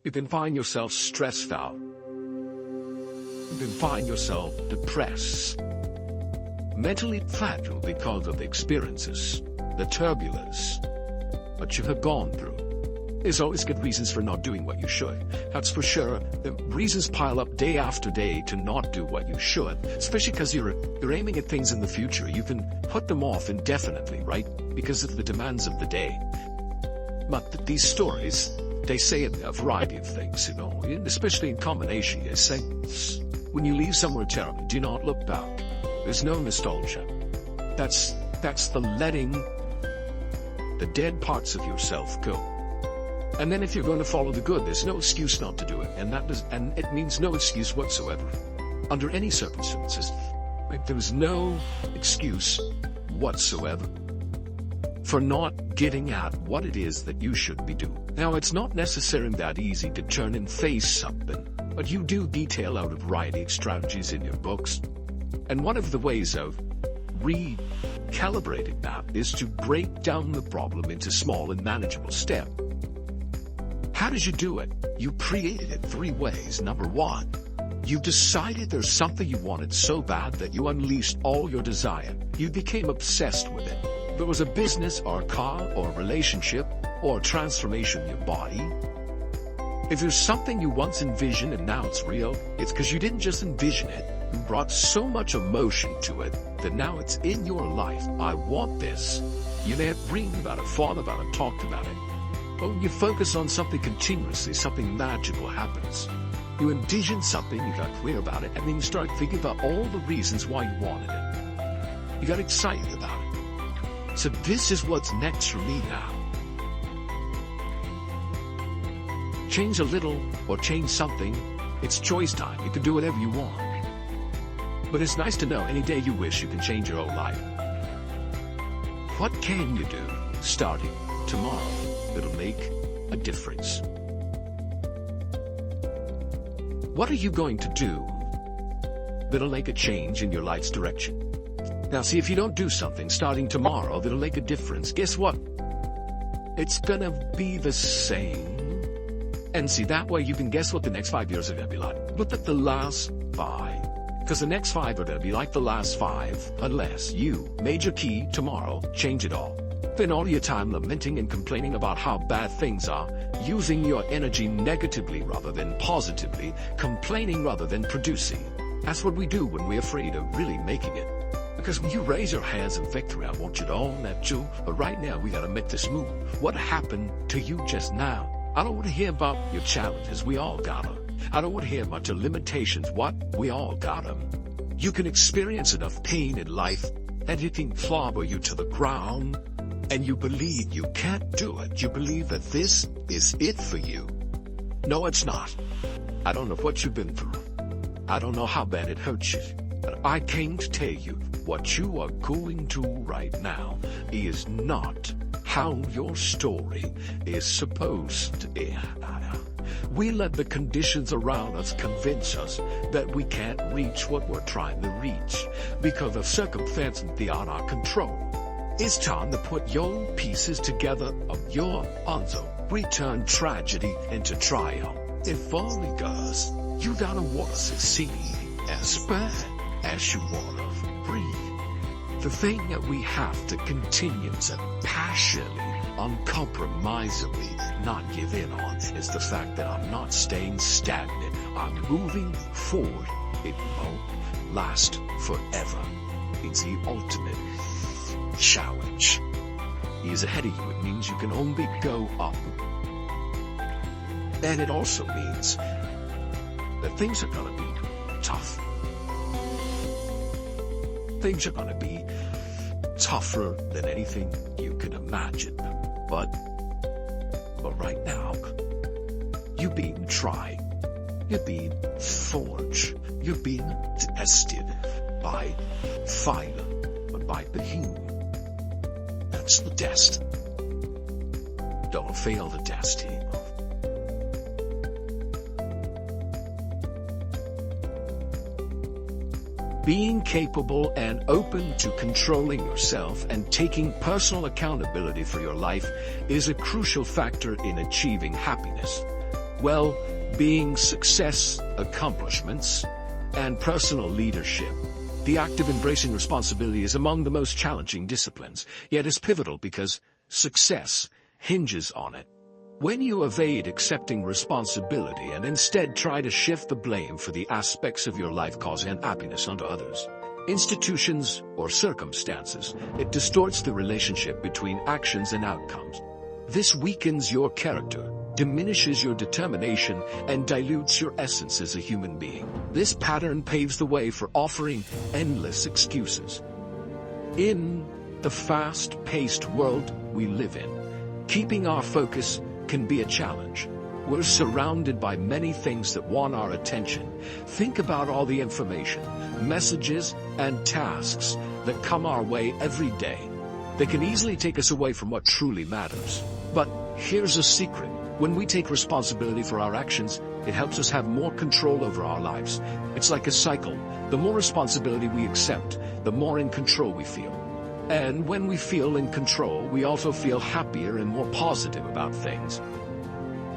You can find yourself stressed out. You can find yourself depressed, mentally fragile because of the experiences, the turbulence, what you have gone through. There's always good reasons for not doing what you should. That's for sure. The reasons pile up day after day to not do what you should, especially because you're aiming at things in the future. You can put them off indefinitely, right? Because of the demands of the day. But these stories, they say a variety of things, especially in combination. They say, when you leave somewhere terrible, do not look back. There's no nostalgia. That's the letting the dead parts of yourself go. And then if you're going to follow the good, there's no excuse not to do it. And it means no excuse whatsoever. Under any circumstances. There is no excuse whatsoever for not getting at what it is that you should be doing. Now, it's not necessarily that easy to turn and face something, but you do detail out a variety of strategies in your books. And one of the ways of recalibrating that is to break down the problem into small and manageable steps. How did you do it? You created it 3 ways. Number 1, you decided there's something you wanted so bad that you unleashed all your desire. You became obsessed with it. There was a business or a car or a relationship or a transformation in your body. If there's something you once envisioned and now it's real, it's because you didn't just envision it. You brought so much emotion to it that now it's in your life. I want this. You may have dreamed about it, thought about it, talked about it. But when you focus on something continuously, something magical happens. You envision something, you got clear about it, and then you start thinking about all the reasons why you wanted it. You got excited about it. So this is what's next for me now. Change a little or change something. It's choice time. You can do whatever you want. But it's nice to know any day you wish you can change your whole life. What can you do starting tomorrow that'll make a difference? What are you going to do that'll make a change in your life's direction? Now see, if you don't do something starting tomorrow that'll make a difference, guess what? It's gonna be the same. And see, that way you can guess what the next 5 years are gonna be like. Look at the last 5. Because the next 5 are gonna be like the last 5, unless you, major key, tomorrow, change it all. Spend all your time lamenting and complaining about how bad things are, using your energy negatively rather than positively, complaining rather than producing. That's what we do when we're afraid of really making it. Because when you raise your hands in victory, I want you to own that too. But right now, we gotta make this move. What happened to you just now? I don't want to hear about your challenges. We all got them. I don't want to hear about your limitations. What? We all got them. You can experience enough pain in life and it can clobber you to the ground. And you believe you can't do it. You believe that this is it for you. No, it's not. I don't know what you've been through. I don't know how bad it hurts you. But I came to tell you what you are going to right now is not how your story is supposed to end. We let the conditions around us convince us that we can't reach what we're trying to reach because of circumstances beyond our control. It's time to put your pieces together of your puzzle. We turn tragedy into triumph. If only, girls, you gotta want to succeed as bad as you wanna breathe. The thing that we have to continue to passionately, uncompromisingly not give in on is the fact that I'm not staying stagnant. I'm moving forward. It won't last forever. It's the ultimate challenge. He is ahead of you. It means you can only go up. And it also means that things are going to be tough. Things are going to be tougher than anything you can imagine. But right now, you're being tried. You're being forged. You're being tested by fire, but by the human. That's the test. Don't fail the test, team. Being capable and open to controlling yourself and taking personal accountability for your life is a crucial factor in achieving happiness. well-being, success, accomplishments, and personal leadership. The act of embracing responsibility is among the most challenging disciplines, yet is pivotal because success hinges on it. When you evade accepting responsibility and instead try to shift the blame for the aspects of your life causing unhappiness onto others, institutions, or circumstances, it distorts the relationship between actions and outcomes. This weakens your character, diminishes your determination, and dilutes your essence as a human being. This pattern paves the way for offering endless excuses. In the fast-paced world we live in, keeping our focus can be a challenge. We're surrounded by many things that want our attention. Think about all the information, messages, and tasks that come our way every day. They can easily take us away from what truly matters. But here's a secret. When we take responsibility for our actions, it helps us have more control over our lives. It's like a cycle. The more responsibility we accept, the more in control we feel. And when we feel in control, we also feel happier and more positive about things.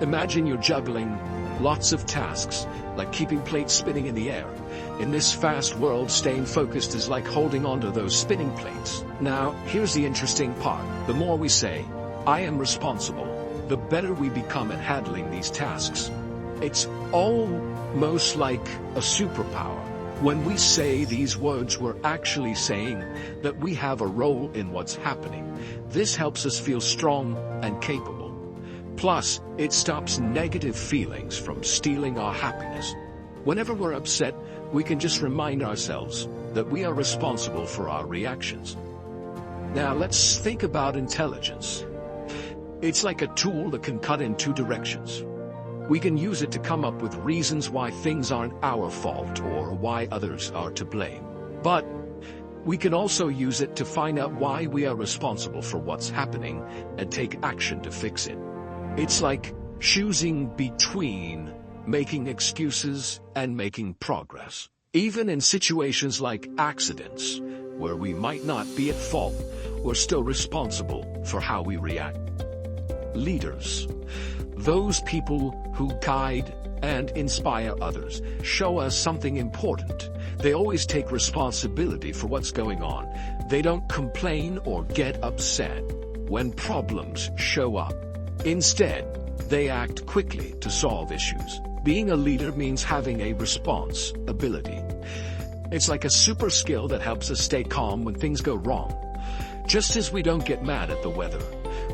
Imagine you're juggling lots of tasks, like keeping plates spinning in the air. In this fast world, staying focused is like holding onto those spinning plates. Now, here's the interesting part. The more we say, "I am responsible," the better we become at handling these tasks. It's almost like a superpower. When we say these words, we're actually saying that we have a role in what's happening. This helps us feel strong and capable. Plus, it stops negative feelings from stealing our happiness. Whenever we're upset, we can just remind ourselves that we are responsible for our reactions. Now, let's think about intelligence. It's like a tool that can cut in two directions. We can use it to come up with reasons why things aren't our fault or why others are to blame. But we can also use it to find out why we are responsible for what's happening and take action to fix it. It's like choosing between making excuses and making progress. Even in situations like accidents, where we might not be at fault, we're still responsible for how we react. Leaders, those people who guide and inspire others, show us something important. They always take responsibility for what's going on. They don't complain or get upset when problems show up. Instead, they act quickly to solve issues. Being a leader means having a response ability. It's like a super skill that helps us stay calm when things go wrong. Just as we don't get mad at the weather,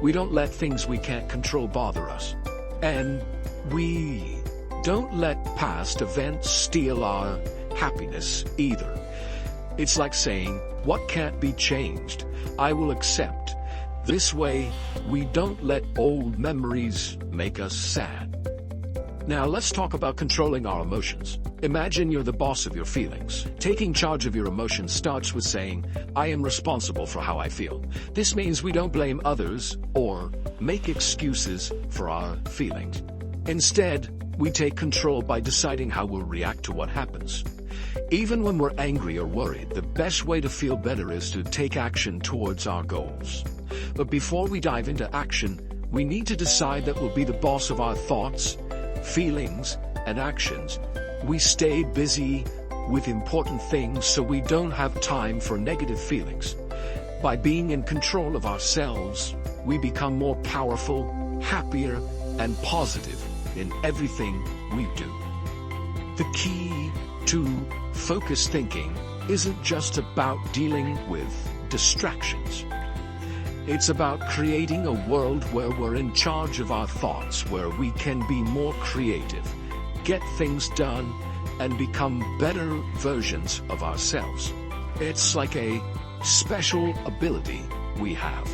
we don't let things we can't control bother us. And we don't let past events steal our happiness either. It's like saying, "What can't be changed, I will accept." This way, we don't let old memories make us sad. Now let's talk about controlling our emotions. Imagine you're the boss of your feelings. Taking charge of your emotions starts with saying, "I am responsible for how I feel." This means we don't blame others or make excuses for our feelings. Instead, we take control by deciding how we'll react to what happens. Even when we're angry or worried, the best way to feel better is to take action towards our goals. But before we dive into action, we need to decide that we'll be the boss of our thoughts, feelings, and actions. We stay busy with important things so we don't have time for negative feelings. By being in control of ourselves, we become more powerful, happier, and positive in everything we do. The key to focused thinking isn't just about dealing with distractions. It's about creating a world where we're in charge of our thoughts, where we can be more creative, get things done, and become better versions of ourselves. It's like a special ability we have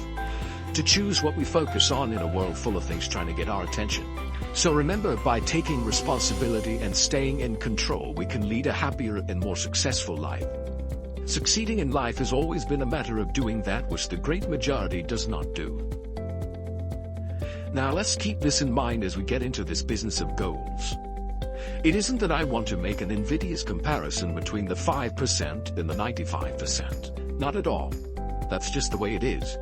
to choose what we focus on in a world full of things trying to get our attention. So remember, by taking responsibility and staying in control, we can lead a happier and more successful life. Succeeding in life has always been a matter of doing that which the great majority does not do. Now let's keep this in mind as we get into this business of goals. It isn't that I want to make an invidious comparison between the 5% and the 95%. Not at all. That's just the way it is.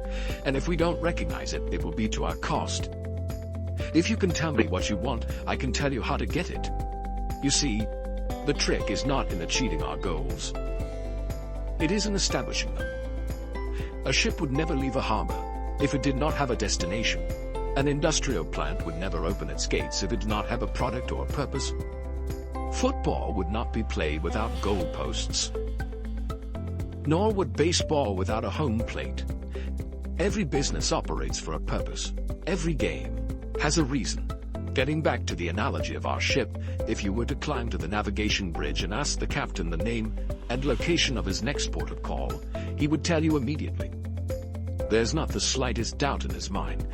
And if we don't recognize it, it will be to our cost. If you can tell me what you want, I can tell you how to get it. You see, the trick is not in achieving our goals. It is in establishing them. A ship would never leave a harbor if it did not have a destination. An industrial plant would never open its gates if it did not have a product or a purpose. Football would not be played without goalposts. Nor would baseball without a home plate. Every business operates for a purpose. Every game has a reason. Getting back to the analogy of our ship, if you were to climb to the navigation bridge and ask the captain the name and location of his next port of call, he would tell you immediately. There's not the slightest doubt in his mind.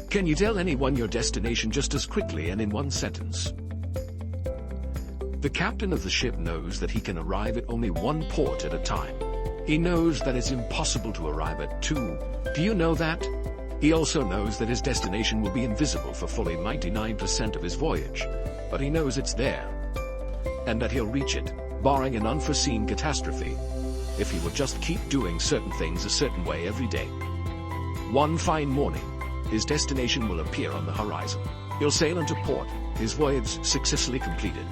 Can you tell anyone your destination just as quickly and in one sentence? The captain of the ship knows that he can arrive at only one port at a time. He knows that it's impossible to arrive at two. Do you know that? He also knows that his destination will be invisible for fully 99% of his voyage, but he knows it's there, and that he'll reach it, barring an unforeseen catastrophe, if he will just keep doing certain things a certain way every day. One fine morning, his destination will appear on the horizon. He'll sail into port, his voyage successfully completed.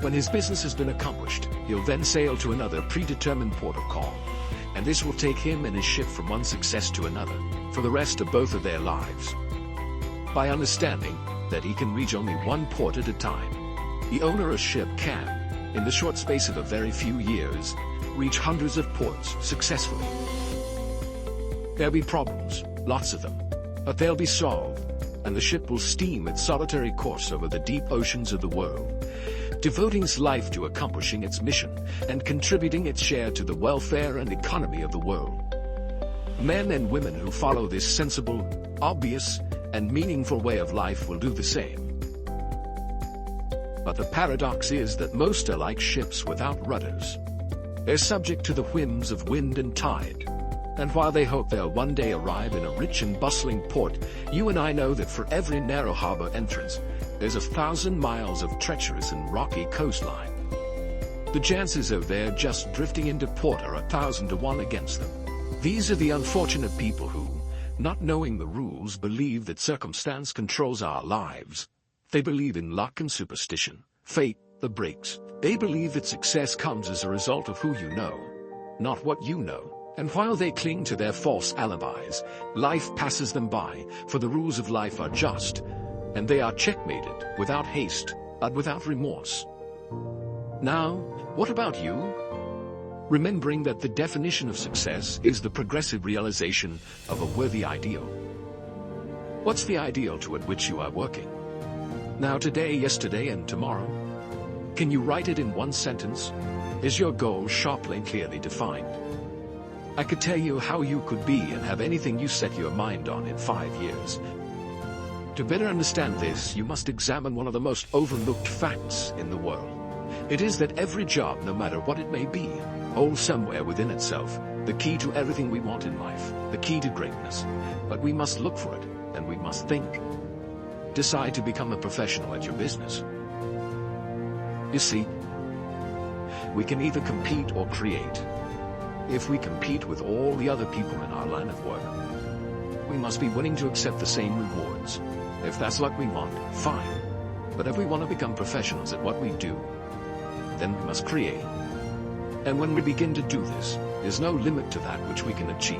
When his business has been accomplished, he'll then sail to another predetermined port of call, and this will take him and his ship from one success to another, for the rest of both of their lives. By understanding that he can reach only one port at a time, the owner of a ship can, in the short space of a very few years, reach hundreds of ports successfully. There'll be problems, lots of them, but they'll be solved, and the ship will steam its solitary course over the deep oceans of the world, devoting its life to accomplishing its mission and contributing its share to the welfare and economy of the world. Men and women who follow this sensible, obvious, and meaningful way of life will do the same. But the paradox is that most are like ships without rudders. They're subject to the whims of wind and tide. And while they hope they'll one day arrive in a rich and bustling port, you and I know that for every narrow harbor entrance, there's 1,000 miles of treacherous and rocky coastline. The chances of their just drifting into port are 1,000 to 1 against them. These are the unfortunate people who, not knowing the rules, believe that circumstance controls our lives. They believe in luck and superstition, fate, the breaks. They believe that success comes as a result of who you know, not what you know. And while they cling to their false alibis, life passes them by, for the rules of life are just, and they are checkmated, without haste, but without remorse. Now, what about you? Remembering that the definition of success is the progressive realization of a worthy ideal. What's the ideal toward which you are working? Now, today, yesterday, and tomorrow? Can you write it in one sentence? Is your goal sharply and clearly defined? I could tell you how you could be and have anything you set your mind on in 5 years. To better understand this, you must examine one of the most overlooked facts in the world. It is that every job, no matter what it may be, holds somewhere within itself the key to everything we want in life, the key to greatness. But we must look for it, and we must think. Decide to become a professional at your business. You see, we can either compete or create. If we compete with all the other people in our line of work, we must be willing to accept the same rewards. If that's what we want, fine. But if we want to become professionals at what we do, then we must create. And when we begin to do this, there's no limit to that which we can achieve.